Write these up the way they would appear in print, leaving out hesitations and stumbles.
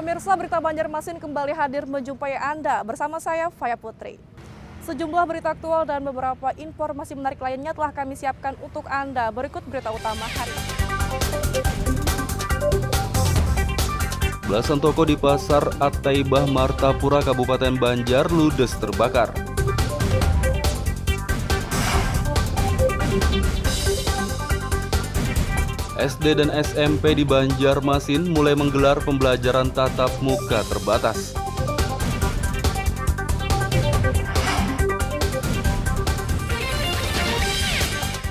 Pemirsa, berita Banjarmasin kembali hadir menjumpai Anda bersama saya, Faya Putri. Sejumlah berita aktual dan beberapa informasi menarik lainnya telah kami siapkan untuk Anda. Berikut berita utama hari ini. Belasan toko di Pasar At-Taibah Martapura, Kabupaten Banjar ludes terbakar. SD dan SMP di Banjarmasin mulai menggelar pembelajaran tatap muka terbatas.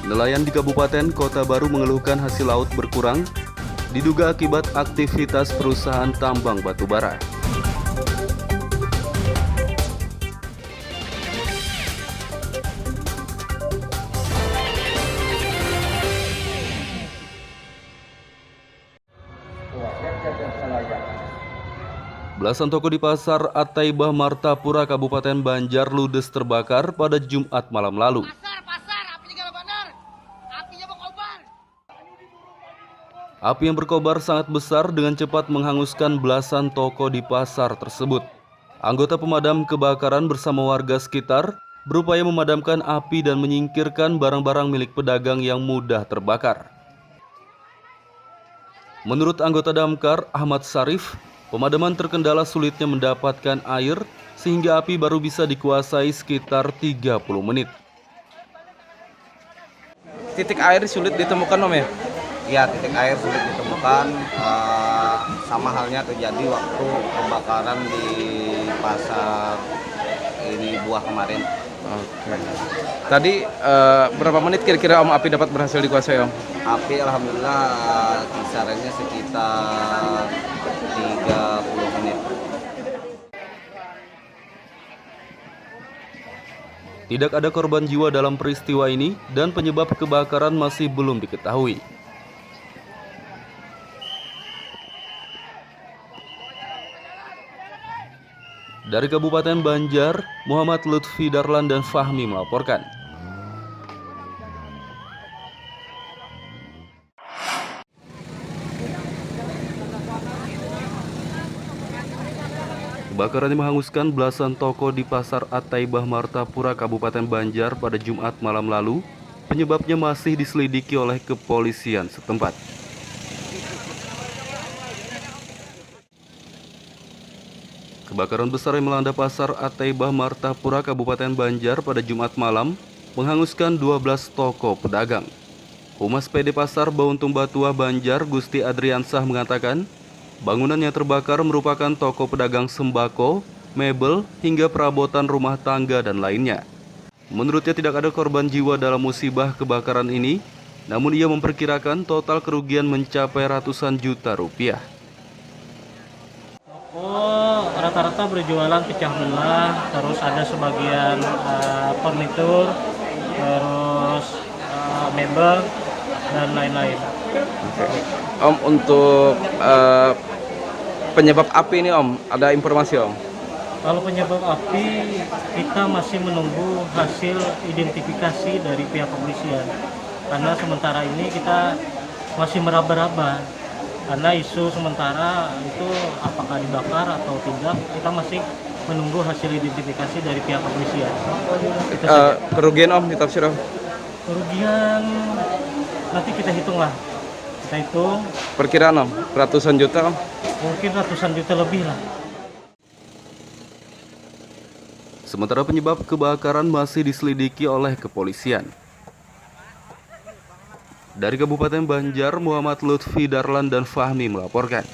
Nelayan di Kabupaten Kota Baru mengeluhkan hasil laut berkurang, diduga akibat aktivitas perusahaan tambang batubara. Belasan toko di Pasar At-Taibah Martapura, Kabupaten Banjar ludes terbakar pada Jumat malam lalu. Api yang berkobar sangat besar dengan cepat menghanguskan belasan toko di pasar tersebut. Anggota pemadam kebakaran bersama warga sekitar berupaya memadamkan api dan menyingkirkan barang-barang milik pedagang yang mudah terbakar. Menurut anggota Damkar Ahmad Sarif, pemadaman terkendala sulitnya mendapatkan air sehingga api baru bisa dikuasai sekitar 30 menit. Titik air sulit ditemukan, Om ya? Ya, titik air sulit ditemukan, sama halnya terjadi waktu kebakaran di pasar ini buah kemarin. Oke. Tadi berapa menit kira-kira Om api dapat berhasil dikuasai, Om? Api alhamdulillah kisarannya sekitar 30 menit. Tidak ada korban jiwa dalam peristiwa ini dan penyebab kebakaran masih belum diketahui. Dari Kabupaten Banjar, Muhammad Lutfi Darlan dan Fahmi melaporkan. Kebakaran yang menghanguskan belasan toko di Pasar At-Taibah Martapura, Kabupaten Banjar pada Jumat malam lalu, penyebabnya masih diselidiki oleh kepolisian setempat. Kebakaran besar yang melanda Pasar At-Taibah Martapura, Kabupaten Banjar pada Jumat malam menghanguskan 12 toko pedagang. Humas PD Pasar Bauntung Batuah Banjar, Gusti Adriansah mengatakan, bangunan yang terbakar merupakan toko pedagang sembako, mebel, hingga perabotan rumah tangga dan lainnya. Menurutnya tidak ada korban jiwa dalam musibah kebakaran ini, namun ia memperkirakan total kerugian mencapai ratusan juta rupiah. Rata-rata berjualan pecah belah, terus ada sebagian furnitur, terus mebel dan lain-lain. Om, untuk penyebab api ini, Om, ada informasi, Om? Kalau penyebab api, kita masih menunggu hasil identifikasi dari pihak kepolisian. Karena sementara ini kita masih meraba-raba. Karena isu sementara itu apakah dibakar atau tidak, kita masih menunggu hasil identifikasi dari pihak kepolisian. Kerugian, Om, ditafsir, Om? Kerugian nanti kita hitung lah. Kita hitung. Perkiraan, Om, ratusan juta, Om? Mungkin ratusan juta lebih lah. Sementara penyebab kebakaran masih diselidiki oleh kepolisian. Dari Kabupaten Banjar, Muhammad Lutfi Darlan dan Fahmi melaporkan.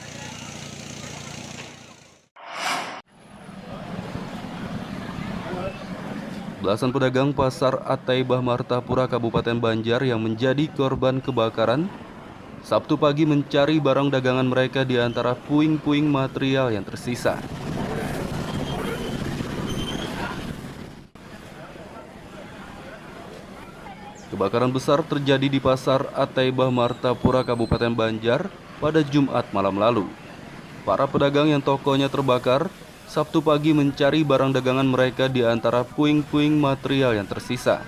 Belasan pedagang Pasar At-Taibah Martapura, Kabupaten Banjar yang menjadi korban kebakaran Sabtu pagi mencari barang dagangan mereka di antara puing-puing material yang tersisa. Kebakaran besar terjadi di Pasar At-Taibah Martapura, Kabupaten Banjar pada Jumat malam lalu. Para pedagang yang tokonya terbakar Sabtu pagi mencari barang dagangan mereka di antara puing-puing material yang tersisa.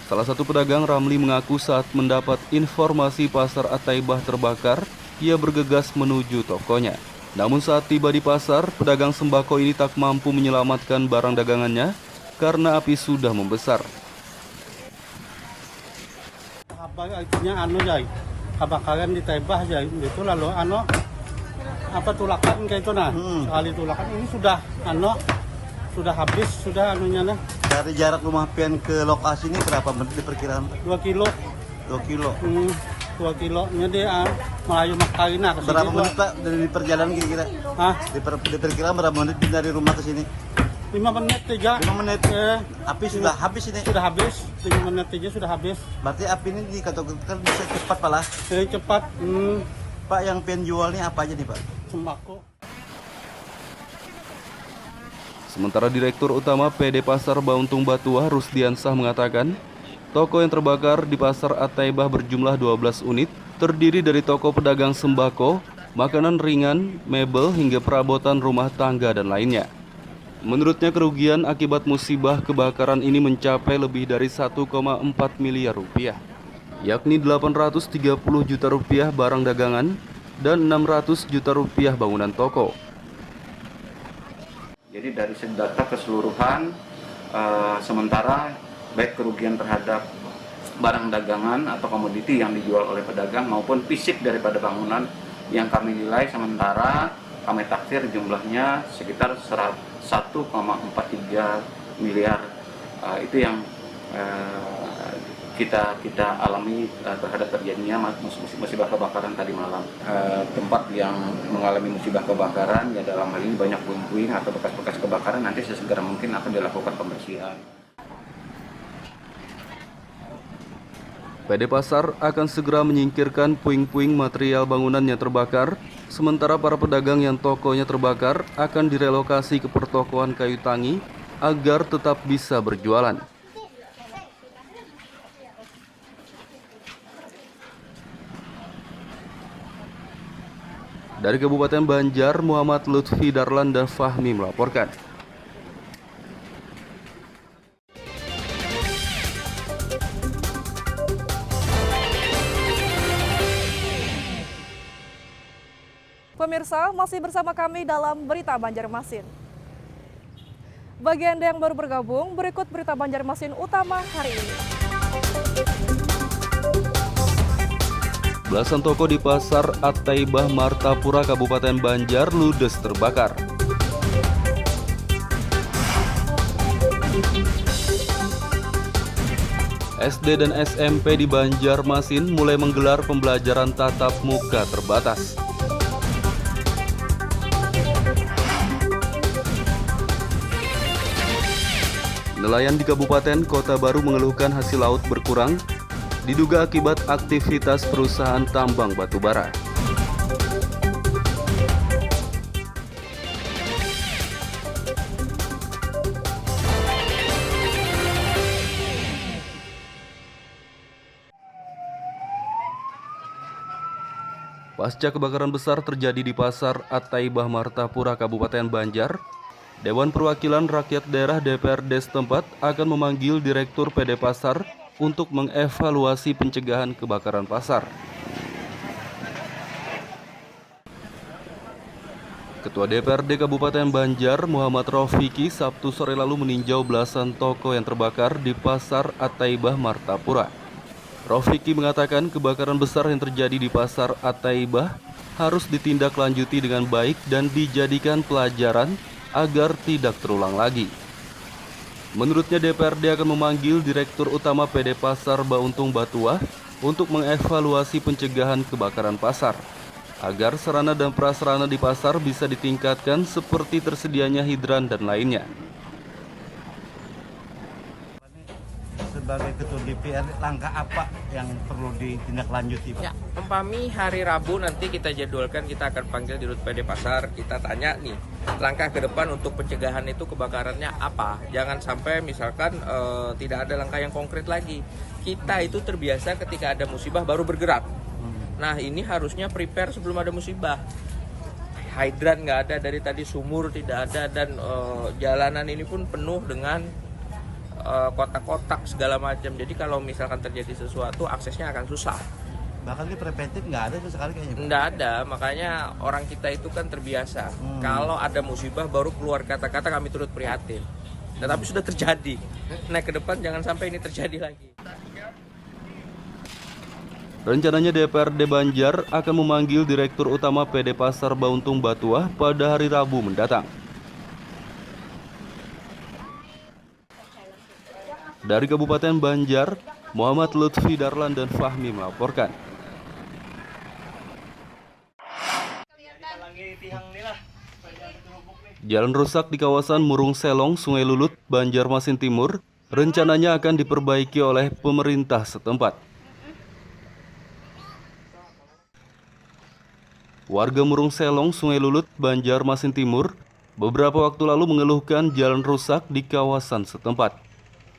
Salah satu pedagang, Ramli, mengaku saat mendapat informasi Pasar At-Taibah terbakar, ia bergegas menuju tokonya. Namun saat tiba di pasar, pedagang sembako ini tak mampu menyelamatkan barang dagangannya karena api sudah membesar. Apa itunya jay, kebakaran ditembak jay, itu lalu apa tulakan kayak itu sekali tulakan ini sudah habis sudah nah. Dari jarak rumah pian ke lokasi ini berapa menit diperkirakan? 2 kilo. 2 kilo. 2 kilonya dia Melayu Makarina ke sini. Berapa menit Pak dari perjalanan kira-kira? Diperkirakan berapa menit dari rumah ke sini? 5 menit 3. 5 menit. Api sudah habis ini. Sudah habis. 5 menit 3 sudah habis. Berarti api ini dikatakan bisa cepat Pak lah. Cepat. Pak yang pian jualnya apa aja nih Pak? Sembako. Sementara Direktur Utama PD Pasar Bauntung Batuah Rusdiansah mengatakan, toko yang terbakar di Pasar At-Taibah berjumlah 12 unit, terdiri dari toko pedagang sembako, makanan ringan, mebel hingga perabotan rumah tangga dan lainnya. Menurutnya kerugian akibat musibah kebakaran ini mencapai lebih dari 1,4 miliar rupiah, yakni 830 juta rupiah barang dagangan dan 600 juta rupiah bangunan toko. Jadi dari segi data keseluruhan, sementara baik kerugian terhadap barang dagangan atau komoditi yang dijual oleh pedagang maupun fisik daripada bangunan yang kami nilai sementara kami taksir jumlahnya sekitar 1,43 miliar. Itu yang kita alami terhadap terjadinya musibah kebakaran tadi malam. Tempat yang mengalami musibah kebakaran ya dalam hal ini banyak puing-puing atau bekas-bekas kebakaran, nanti sesegera mungkin akan dilakukan pembersihan. PD Pasar akan segera menyingkirkan puing-puing material bangunan yang terbakar, sementara para pedagang yang tokonya terbakar akan direlokasi ke pertokoan kayu tangi agar tetap bisa berjualan. Dari Kabupaten Banjar, Muhammad Lutfi Darlanda Fahmi melaporkan. Pemirsa, masih bersama kami dalam Berita Banjarmasin. Bagi Anda yang baru bergabung, berikut Berita Banjarmasin utama hari ini. Belasan toko di Pasar At-Taibah Martapura Kabupaten Banjar ludes terbakar. SD dan SMP di Banjarmasin mulai menggelar pembelajaran tatap muka terbatas. Nelayan di Kabupaten Kota Baru mengeluhkan hasil laut berkurang, diduga akibat aktivitas perusahaan tambang batubara. Pasca kebakaran besar terjadi di Pasar At-Taibah Martapura Kabupaten Banjar, Dewan Perwakilan Rakyat Daerah DPRD setempat akan memanggil Direktur PD Pasar untuk mengevaluasi pencegahan kebakaran pasar. Ketua DPRD Kabupaten Banjar, Muhammad Rofiki, Sabtu sore lalu meninjau belasan toko yang terbakar di Pasar At-Taibah Martapura. Rofiki mengatakan kebakaran besar yang terjadi di Pasar At-Taibah harus ditindaklanjuti dengan baik dan dijadikan pelajaran agar tidak terulang lagi. Menurutnya DPRD akan memanggil Direktur Utama PD Pasar Bauntung Batuah untuk mengevaluasi pencegahan kebakaran pasar, agar sarana dan prasarana di pasar bisa ditingkatkan seperti tersedianya hidran dan lainnya. Sebagai Ketua DPR, langkah apa yang perlu ditindaklanjuti Pak? Ya, umpami hari Rabu nanti kita jadwalkan, kita akan panggil di Dirut PD Pasar, kita tanya nih, langkah ke depan untuk pencegahan itu kebakarannya apa? Jangan sampai misalkan tidak ada langkah yang konkret lagi. Kita itu terbiasa ketika ada musibah baru bergerak. Nah ini harusnya prepare sebelum ada musibah. Hidran nggak ada dari tadi, sumur tidak ada, dan jalanan ini pun penuh dengan kotak-kotak segala macam. Jadi kalau misalkan terjadi sesuatu, aksesnya akan susah. Bahkan ini preventif nggak ada tuh sekali kayaknya. Nggak ada, makanya orang kita itu kan terbiasa. Kalau ada musibah baru keluar kata-kata kami turut prihatin. Tetapi sudah terjadi. Nah ke depan jangan sampai ini terjadi lagi. Rencananya DPRD Banjar akan memanggil Direktur Utama PD Pasar Bauntung Batuah pada hari Rabu mendatang. Dari Kabupaten Banjar, Muhammad Lutfi Darlan dan Fahmi melaporkan. Jalan rusak di kawasan Murung Selong, Sungai Lulut, Banjarmasin Timur, rencananya akan diperbaiki oleh pemerintah setempat. Warga Murung Selong, Sungai Lulut, Banjarmasin Timur, beberapa waktu lalu mengeluhkan jalan rusak di kawasan setempat.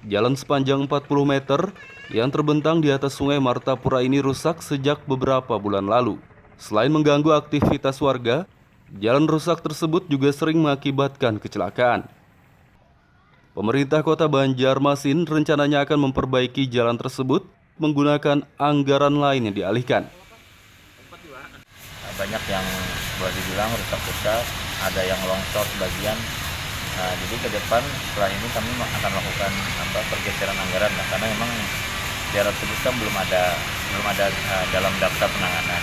Jalan sepanjang 40 meter yang terbentang di atas Sungai Martapura ini rusak sejak beberapa bulan lalu. Selain mengganggu aktivitas warga, jalan rusak tersebut juga sering mengakibatkan kecelakaan. Pemerintah Kota Banjarmasin rencananya akan memperbaiki jalan tersebut menggunakan anggaran lain yang dialihkan. Banyak yang boleh dibilang rusak-rusak, ada yang longsor sebagian. Nah, jadi ke depan setelah ini kami akan melakukan pergeseran anggaran, karena memang jalan tersebut kan belum ada dalam daftar penanganan.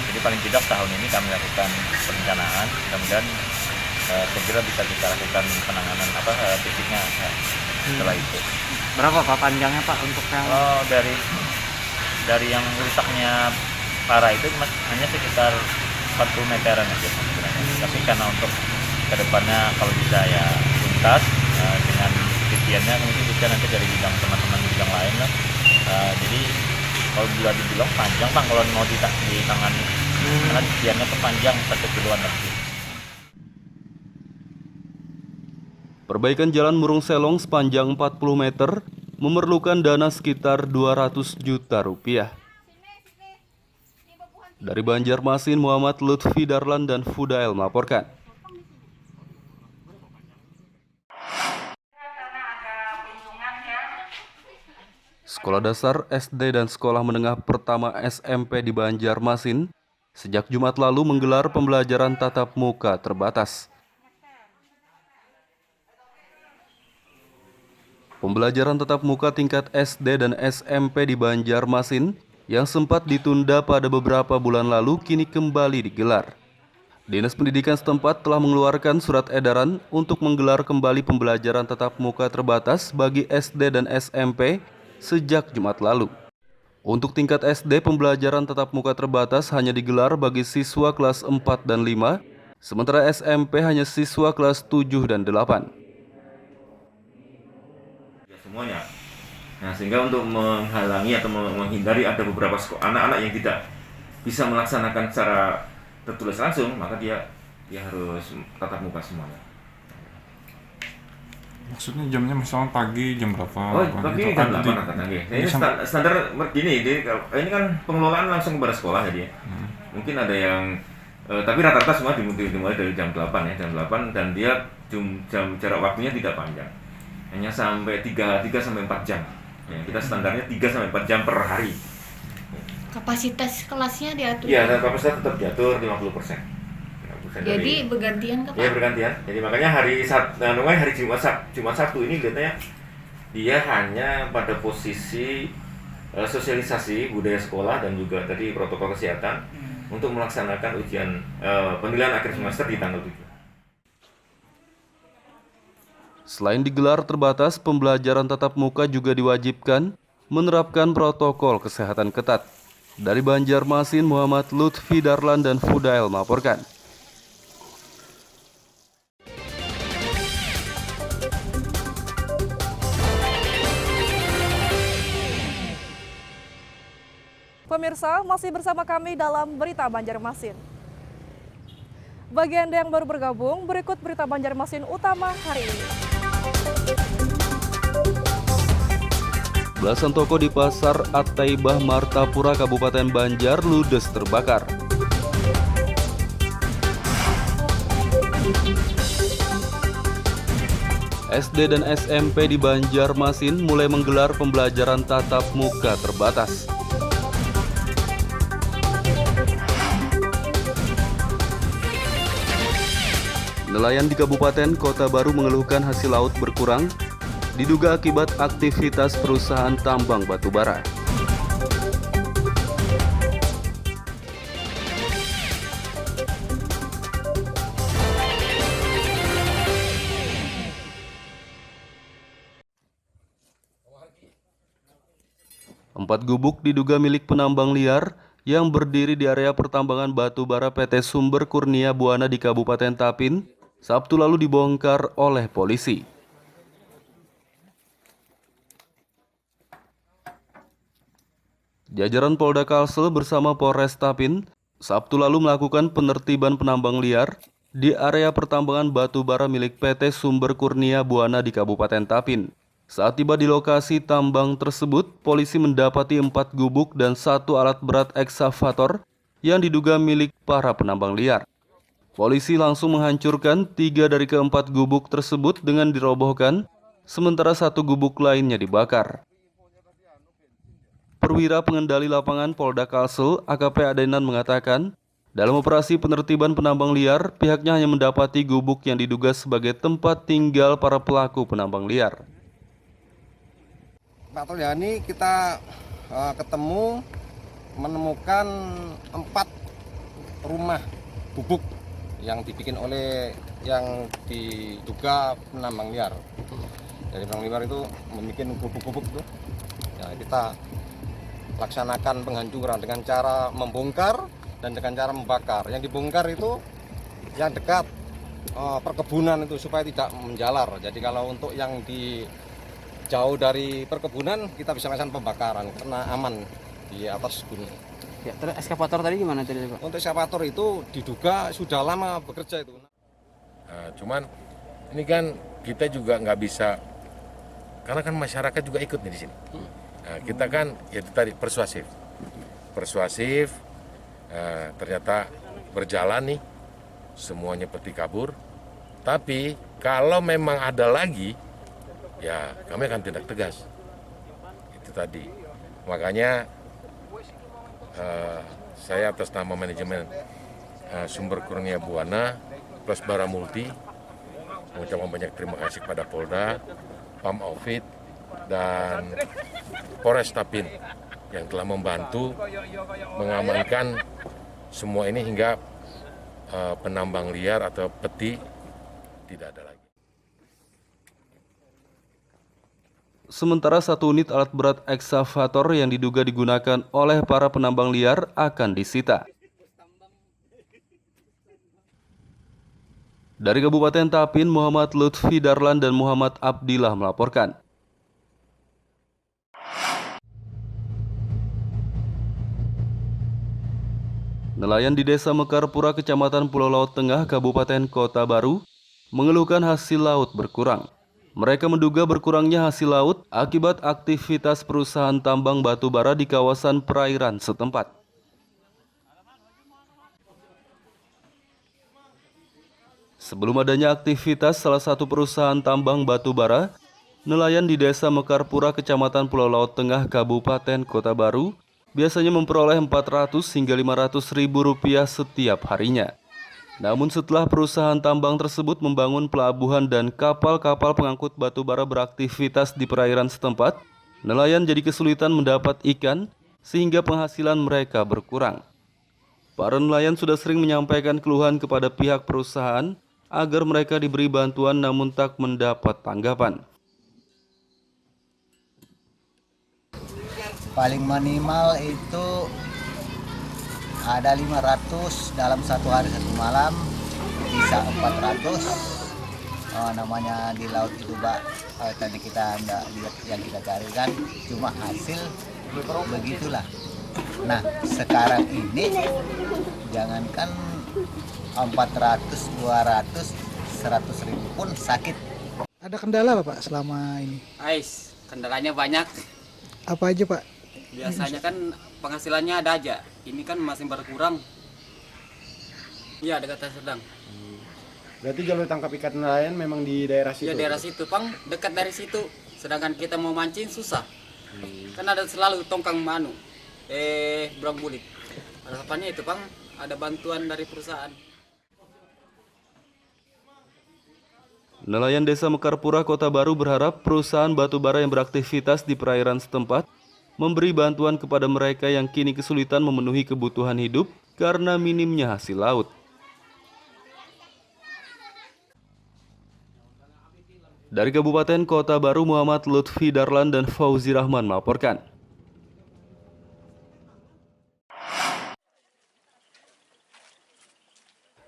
Jadi paling tidak tahun ini kami lakukan perencanaan, kemudian segera bisa kita lakukan penanganan fisiknya setelah itu. Berapa Pak panjangnya Pak untuk yang dari yang rusaknya parah itu hanya sekitar 40 meteran aja sebenarnya. Tapi karena untuk kedepannya kalau bisa ya tuntas dengan kebijakannya mungkin bisa nanti dari bidang teman-teman bidang lain lah. Jadi kalau bila dibilang panjang Bang kalau mau ditangani karena kebijakannya tuh panjang 1 kiloan lebih. Perbaikan jalan Murung Selong sepanjang 40 meter memerlukan dana sekitar 200 juta rupiah. Dari Banjarmasin, Muhammad Lutfi Darlan dan Fudael melaporkan. Sekolah dasar, SD, dan sekolah menengah pertama SMP di Banjarmasin sejak Jumat lalu menggelar pembelajaran tatap muka terbatas. Pembelajaran tatap muka tingkat SD dan SMP di Banjarmasin yang sempat ditunda pada beberapa bulan lalu kini kembali digelar. Dinas Pendidikan setempat telah mengeluarkan surat edaran untuk menggelar kembali pembelajaran tatap muka terbatas bagi SD dan SMP sejak Jumat lalu. Untuk tingkat SD, pembelajaran tatap muka terbatas hanya digelar bagi siswa kelas 4 dan 5, sementara SMP hanya siswa kelas 7 dan 8. Semuanya. Nah, sehingga untuk menghalangi atau menghindari ada beberapa anak-anak yang tidak bisa melaksanakan secara tertulis langsung, maka dia harus tatap muka semuanya. Maksudnya jamnya misalnya pagi jam berapa? Oh, pagi jam 8 katanya. Ini standar begini, ini kan pengelolaan langsung kepada sekolah jadi. Mungkin ada yang tapi rata-rata semua dimulai dari jam 8 ya, jam 8 dan dia jam jarak waktunya tidak panjang. Hanya sampai 3 sampai 4 jam. Ya, kita standarnya 3 sampai 4 jam per hari. Kapasitas kelasnya diatur? Iya, kapasitas tetap diatur 50%. Jadi bergantian ke Pak? Iya, bergantian. Jadi makanya hari Jumat Sabtu ini kelihatannya dia hanya pada posisi sosialisasi budaya sekolah dan juga tadi protokol kesehatan untuk melaksanakan ujian penilaian akhir semester di tanggal 7. Selain digelar terbatas, pembelajaran tatap muka juga diwajibkan menerapkan protokol kesehatan ketat. Dari Banjarmasin, Muhammad Lutfi Darlan dan Fudael melaporkan. Pemirsa, masih bersama kami dalam Berita Banjarmasin. Bagi Anda yang baru bergabung, berikut Berita Banjarmasin utama hari ini. Belasan toko di Pasar At-Taibah Martapura, Kabupaten Banjar ludes terbakar. SD dan SMP di Banjarmasin mulai menggelar pembelajaran tatap muka terbatas. Nelayan di Kabupaten Kota Baru mengeluhkan hasil laut berkurang, diduga akibat aktivitas perusahaan tambang batubara. Empat gubuk diduga milik penambang liar yang berdiri di area pertambangan batu bara PT Sumber Kurnia Buana di Kabupaten Tapin, Sabtu lalu dibongkar oleh polisi. Jajaran Polda Kalsel bersama Polres Tapin, Sabtu lalu melakukan penertiban penambang liar di area pertambangan batu bara milik PT Sumber Kurnia Buana di Kabupaten Tapin. Saat tiba di lokasi tambang tersebut, polisi mendapati 4 gubuk dan 1 alat berat eksavator yang diduga milik para penambang liar. Polisi langsung menghancurkan 3 dari ke-4 gubuk tersebut dengan dirobohkan, sementara 1 gubuk lainnya dibakar. Perwira Pengendali Lapangan Polda Kalsel, AKP Adenan mengatakan, dalam operasi penertiban penambang liar, pihaknya hanya mendapati gubuk yang diduga sebagai tempat tinggal para pelaku penambang liar. Patrolnya ini kita menemukan 4 rumah gubuk yang dibikin oleh yang diduga penambang liar. Dari penambang liar itu membuat gubuk-gubuk itu. Ya, kita laksanakan penghancuran dengan cara membongkar dan dengan cara membakar. Yang dibongkar itu yang dekat perkebunan itu supaya tidak menjalar. Jadi kalau untuk yang di jauh dari perkebunan kita bisa melakukan pembakaran karena aman di atas gunung. Ya, terus eskavator tadi gimana tadi, Pak? Untuk eskavator itu diduga sudah lama bekerja itu. Cuman ini kan kita juga nggak bisa, karena kan masyarakat juga ikut nih di sini. Nah, kita kan ya itu tadi persuasif, ternyata berjalan nih, semuanya peti kabur. Tapi kalau memang ada lagi, ya kami akan tindak tegas. Itu tadi. Makanya saya atas nama manajemen Sumber Kurnia Buana plus Baramulti mengucapkan banyak terima kasih kepada Polda, Pam Aufit, dan Polres Tapin yang telah membantu mengamankan semua ini hingga penambang liar atau peti tidak ada lagi. Sementara 1 unit alat berat eksavator yang diduga digunakan oleh para penambang liar akan disita. Dari Kabupaten Tapin, Muhammad Lutfi Darlan dan Muhammad Abdillah melaporkan. Nelayan di Desa Mekarpura, Kecamatan Pulau Laut Tengah, Kabupaten Kota Baru, mengeluhkan hasil laut berkurang. Mereka menduga berkurangnya hasil laut akibat aktivitas perusahaan tambang batu bara di kawasan perairan setempat. Sebelum adanya aktivitas salah satu perusahaan tambang batu bara, nelayan di Desa Mekarpura, Kecamatan Pulau Laut Tengah, Kabupaten Kota Baru, biasanya memperoleh 400 hingga 500 ribu rupiah setiap harinya. Namun setelah perusahaan tambang tersebut membangun pelabuhan dan kapal-kapal pengangkut batu bara beraktivitas di perairan setempat, nelayan jadi kesulitan mendapat ikan sehingga penghasilan mereka berkurang. Para nelayan sudah sering menyampaikan keluhan kepada pihak perusahaan agar mereka diberi bantuan namun tak mendapat tanggapan. Paling minimal itu ada 500 dalam 1 hari 1 malam, bisa 400. Namanya di laut itu, Pak, tadi kita enggak lihat yang kita cari kan, cuma hasil begitulah. Nah, sekarang ini jangankan 400, 200, 100 ribu pun sakit. Ada kendala Pak selama ini? Kendalanya banyak. Apa aja Pak? Biasanya kan penghasilannya ada aja, ini kan masih berkurang. Iya, dekat sedang. Berarti jalur tangkap ikan nelayan memang di daerah situ? Iya, daerah situ, Pang, dekat dari situ. Sedangkan kita mau mancing susah. Kan ada selalu tongkang berang bulit. Harapannya itu, Pang, ada bantuan dari perusahaan. Nelayan Desa Mekarpura, Kota Baru berharap perusahaan batubara yang beraktivitas di perairan setempat memberi bantuan kepada mereka yang kini kesulitan memenuhi kebutuhan hidup karena minimnya hasil laut. Dari Kabupaten Kota Baru, Muhammad Lutfi Darlan dan Fauzi Rahman melaporkan.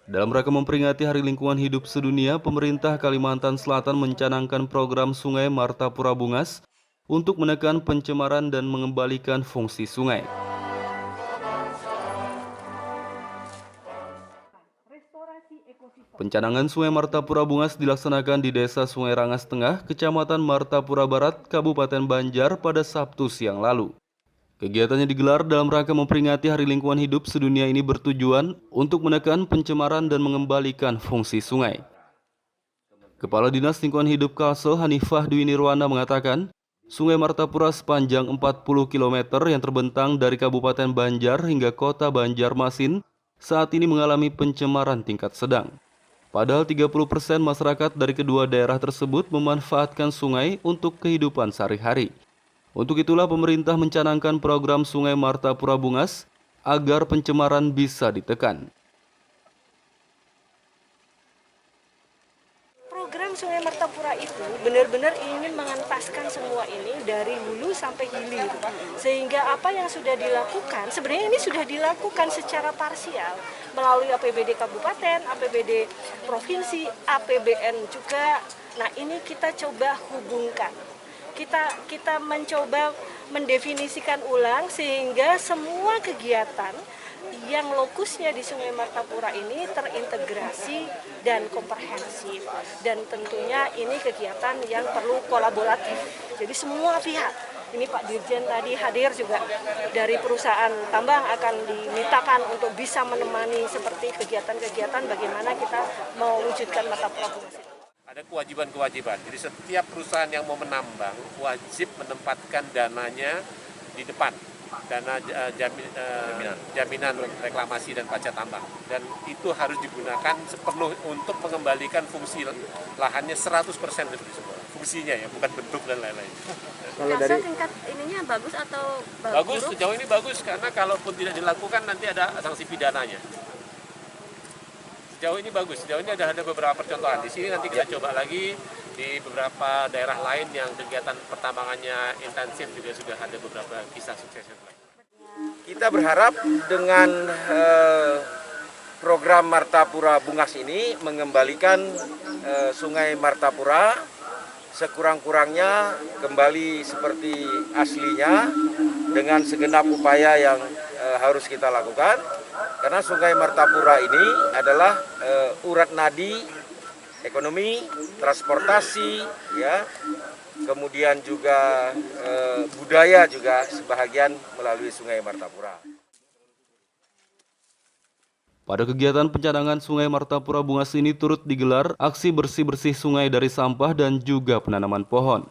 Dalam rangka memperingati Hari Lingkungan Hidup Sedunia, pemerintah Kalimantan Selatan mencanangkan program Sungai Martapura Bungas untuk menekan pencemaran dan mengembalikan fungsi sungai. Pencanangan Sungai Martapura Bungas dilaksanakan di Desa Sungai Rangas Tengah, Kecamatan Martapura Barat, Kabupaten Banjar pada Sabtu siang lalu. Kegiatannya digelar dalam rangka memperingati Hari Lingkungan Hidup Sedunia ini bertujuan untuk menekan pencemaran dan mengembalikan fungsi sungai. Kepala Dinas Lingkungan Hidup Kalsel Hanifah Dwi Nirwana mengatakan, Sungai Martapura sepanjang 40 km yang terbentang dari Kabupaten Banjar hingga Kota Banjarmasin saat ini mengalami pencemaran tingkat sedang. Padahal 30% masyarakat dari kedua daerah tersebut memanfaatkan sungai untuk kehidupan sehari-hari. Untuk itulah pemerintah mencanangkan program Sungai Martapura Bungas agar pencemaran bisa ditekan. Program Sungai Martapura itu benar-benar ingin mengentaskan semua ini dari hulu sampai hilir. Sehingga apa yang sudah dilakukan, sebenarnya ini sudah dilakukan secara parsial melalui APBD Kabupaten, APBD Provinsi, APBN juga. Nah, ini kita coba hubungkan. Kita mencoba mendefinisikan ulang sehingga semua kegiatan yang lokusnya di Sungai Martapura ini terintegrasi dan komprehensif, dan tentunya ini kegiatan yang perlu kolaboratif. Jadi semua pihak, ini Pak Dirjen tadi hadir juga dari perusahaan tambang akan dimintakan untuk bisa menemani seperti kegiatan-kegiatan bagaimana kita mewujudkan Martapura Bungas. Ada kewajiban-kewajiban. Jadi setiap perusahaan yang mau menambang wajib menempatkan dananya di depan, dana jaminan reklamasi dan pajak tambang. Dan itu harus digunakan sepenuh untuk mengembalikan fungsi lahannya 100% dari semua. Fungsinya ya, bukan bentuk dan lain-lain. Kalau dari tingkat ininya bagus atau bagus, buruk? sejauh ini bagus karena kalaupun tidak dilakukan nanti ada sanksi pidananya. Sejauh ini bagus, sejauh ini ada beberapa percontohan. Di sini nanti kita coba lagi di beberapa daerah lain yang kegiatan pertambangannya intensif juga sudah ada beberapa kisah sukses. Kita berharap dengan program Martapura Bungas ini mengembalikan Sungai Martapura sekurang-kurangnya kembali seperti aslinya dengan segenap upaya yang harus kita lakukan. Karena Sungai Martapura ini adalah urat nadi ekonomi, transportasi, ya, kemudian juga budaya juga sebahagian melalui Sungai Martapura. Pada kegiatan pencanangan Sungai Martapura Bungas ini turut digelar aksi bersih-bersih sungai dari sampah dan juga penanaman pohon.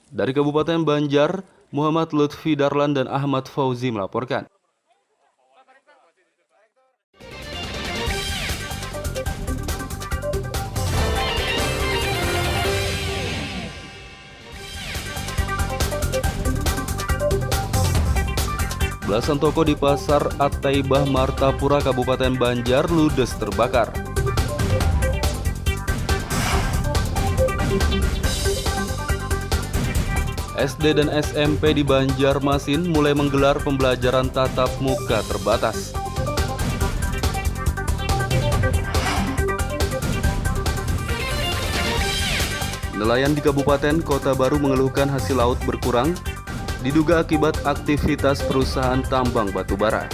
Dari Kabupaten Banjar, Muhammad Lutfi Darlan dan Ahmad Fauzi melaporkan. Belasan toko di Pasar At-Taibah Martapura, Kabupaten Banjar ludes terbakar. SD dan SMP di Banjarmasin mulai menggelar pembelajaran tatap muka terbatas. Nelayan di Kabupaten Kota Baru mengeluhkan hasil laut berkurang, diduga akibat aktivitas perusahaan tambang batubara.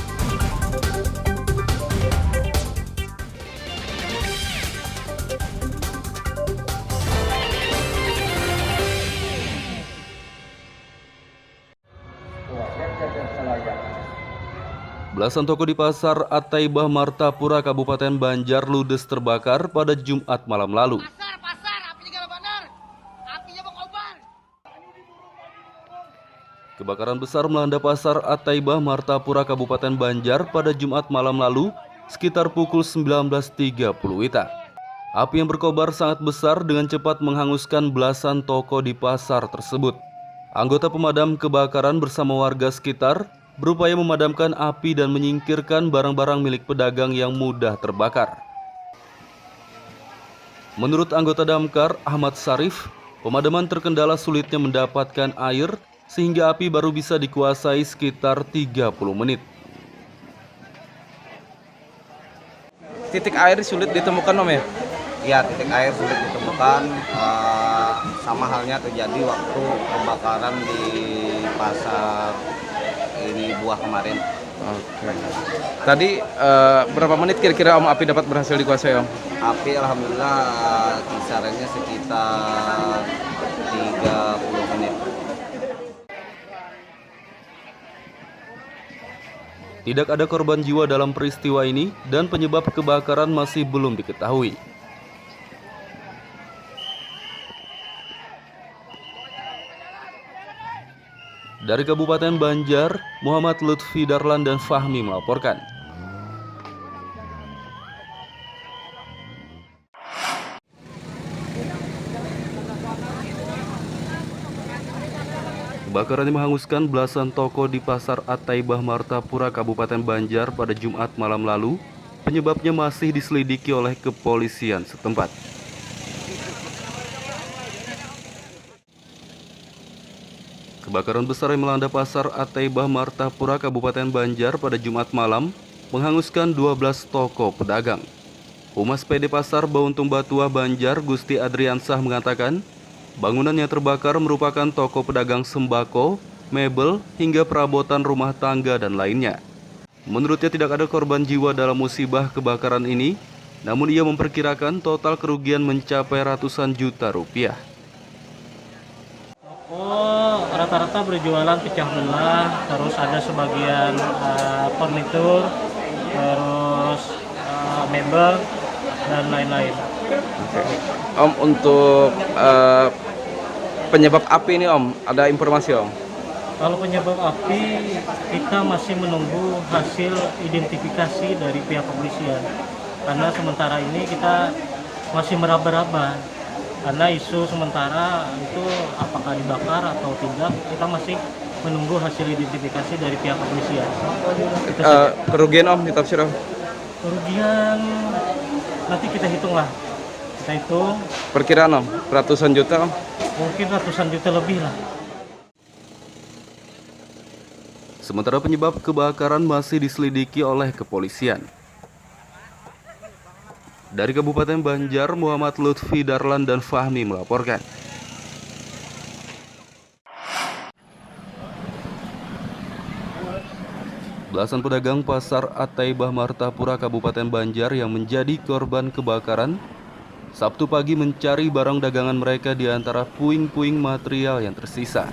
Belasan toko di Pasar At-Taibah Martapura, Kabupaten Banjar ludes terbakar pada Jumat malam lalu. Kebakaran besar melanda Pasar At-Taibah Martapura, Kabupaten Banjar pada Jumat malam lalu sekitar pukul 19.30 WITA. Api yang berkobar sangat besar dengan cepat menghanguskan belasan toko di pasar tersebut. Anggota pemadam kebakaran bersama warga sekitar berupaya memadamkan api dan menyingkirkan barang-barang milik pedagang yang mudah terbakar. Menurut anggota Damkar Ahmad Sarif, pemadaman terkendala sulitnya mendapatkan air sehingga api baru bisa dikuasai sekitar 30 menit. Titik air sulit ditemukan Om ya? Ya, titik air sulit ditemukan, sama halnya terjadi waktu kebakaran di pasar ini buah kemarin. Oke. Tadi berapa menit kira-kira Om api dapat berhasil dikuasai Om? Api alhamdulillah kisarannya sekitar 30 menit. Tidak ada korban jiwa dalam peristiwa ini dan penyebab kebakaran masih belum diketahui. Dari Kabupaten Banjar, Muhammad Lutfi Darlan dan Fahmi melaporkan. Kebakaran yang menghanguskan belasan toko di Pasar At-Taibah Martapura, Kabupaten Banjar pada Jumat malam lalu. Penyebabnya masih diselidiki oleh kepolisian setempat. Kebakaran besar yang melanda Pasar At-Taibah Martapura, Kabupaten Banjar pada Jumat malam menghanguskan 12 toko pedagang. Humas PD Pasar Bauntung Batua Banjar, Gusti Adriansah mengatakan, bangunan yang terbakar merupakan toko pedagang sembako, mebel, hingga perabotan rumah tangga dan lainnya. Menurutnya tidak ada korban jiwa dalam musibah kebakaran ini, namun ia memperkirakan total kerugian mencapai ratusan juta rupiah. Rata-rata berjualan pecah belah, terus ada sebagian furnitur, terus mebel, dan lain-lain. Om, untuk penyebab api ini Om, ada informasi Om? Kalau penyebab api, kita masih menunggu hasil identifikasi dari pihak kepolisian. Karena sementara ini kita masih meraba-raba. Karena isu sementara itu apakah dibakar atau tidak, kita masih menunggu hasil identifikasi dari pihak kepolisian. Kerugian Om, ditafsir Om? Kerugian nanti kita hitung lah. Kita hitung. Perkiraan Om, ratusan juta Om? Mungkin ratusan juta lebih lah. Sementara penyebab kebakaran masih diselidiki oleh kepolisian. Dari Kabupaten Banjar, Muhammad Lutfi Darlan dan Fahmi melaporkan. Belasan pedagang Pasar At-Taibah Martapura, Kabupaten Banjar yang menjadi korban kebakaran Sabtu pagi mencari barang dagangan mereka di antara puing-puing material yang tersisa.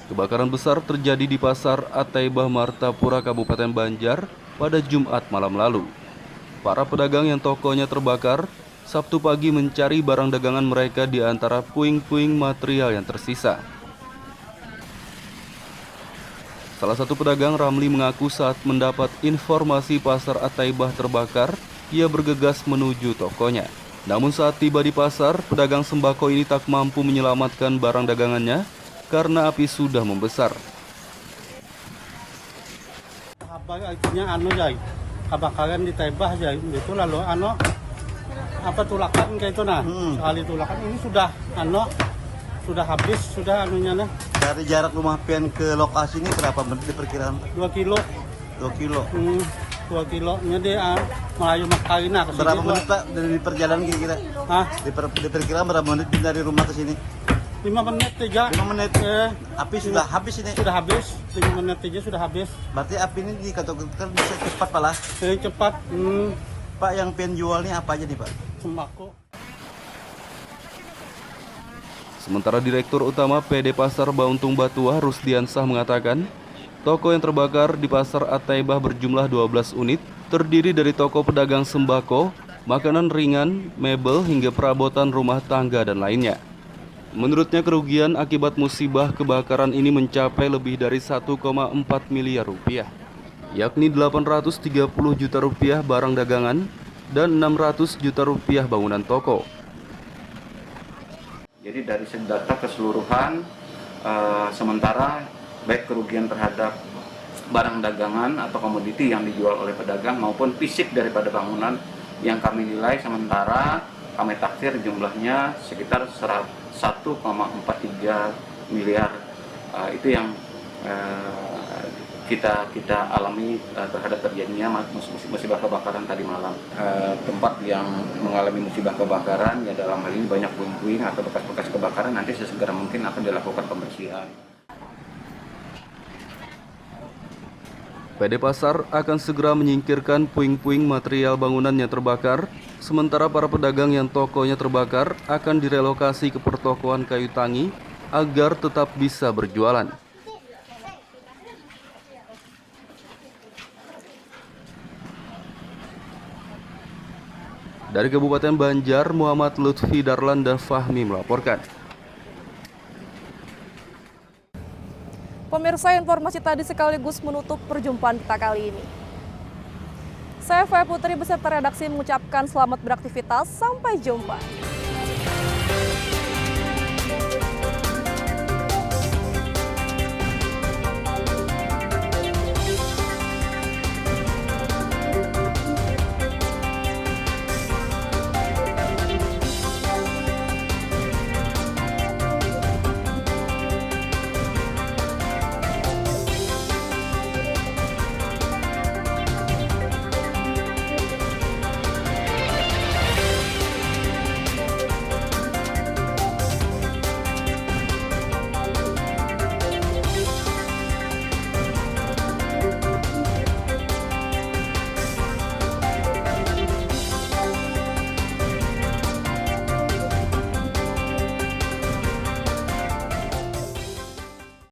Kebakaran besar terjadi di Pasar At-Taibah Martapura, Kabupaten Banjar pada Jumat malam lalu. Para pedagang yang tokonya terbakar Sabtu pagi mencari barang dagangan mereka di antara puing-puing material yang tersisa. Salah satu pedagang, Ramli, mengaku saat mendapat informasi Pasar At-Taibah terbakar, ia bergegas menuju tokonya. Namun saat tiba di pasar, pedagang sembako ini tak mampu menyelamatkan barang dagangannya karena api sudah membesar. Kebakaran di Taibah aja itu lalu tulakan kayak itu sekali tulakan ini sudah habis anunya nah. Dari jarak rumah Pian ke lokasi ini berapa menit diperkirakan? 2 kilo. 2 kilo. 2 kilonya dia Melayu Makarina. Berapa menit Pak dari perjalanan kira-kira? Diperkirakan berapa menit dari rumah ke sini? 5 menit aja. 5 menit. Api sudah habis ini. Sudah habis. 5 menit aja sudah habis. Berarti api ini dikategorikan bisa cepat Pak lah. Cepat. Pak, yang Pian jual ini apa aja nih Pak? Sembako. Sementara Direktur Utama PD Pasar Bauntung Batua, Rusdiansah, mengatakan, toko yang terbakar di Pasar At-Taibah berjumlah 12 unit, terdiri dari toko pedagang sembako, makanan ringan, mebel, hingga perabotan rumah tangga dan lainnya. Menurutnya kerugian akibat musibah kebakaran ini mencapai lebih dari 1,4 miliar rupiah, yakni 830 juta rupiah barang dagangan dan 600 juta rupiah bangunan toko. Jadi dari segi data keseluruhan, sementara baik kerugian terhadap barang dagangan atau komoditi yang dijual oleh pedagang maupun fisik daripada bangunan yang kami nilai sementara kami taksir jumlahnya sekitar 1,43 miliar. Itu yang kita alami terhadap terjadinya musibah kebakaran tadi malam. Tempat yang mengalami musibah kebakaran ya dalam hal ini banyak puing-puing atau bekas-bekas kebakaran, nanti sesegera mungkin akan dilakukan pembersihan. PD Pasar akan segera menyingkirkan puing-puing material bangunan yang terbakar, sementara para pedagang yang tokonya terbakar akan direlokasi ke pertokoan kayu tangi agar tetap bisa berjualan. Dari Kabupaten Banjar, Muhammad Lutfi Darlanda Fahmi melaporkan. Pemirsa, informasi tadi sekaligus menutup perjumpaan kita kali ini. Saya Faya Putri beserta redaksi mengucapkan selamat beraktivitas, sampai jumpa.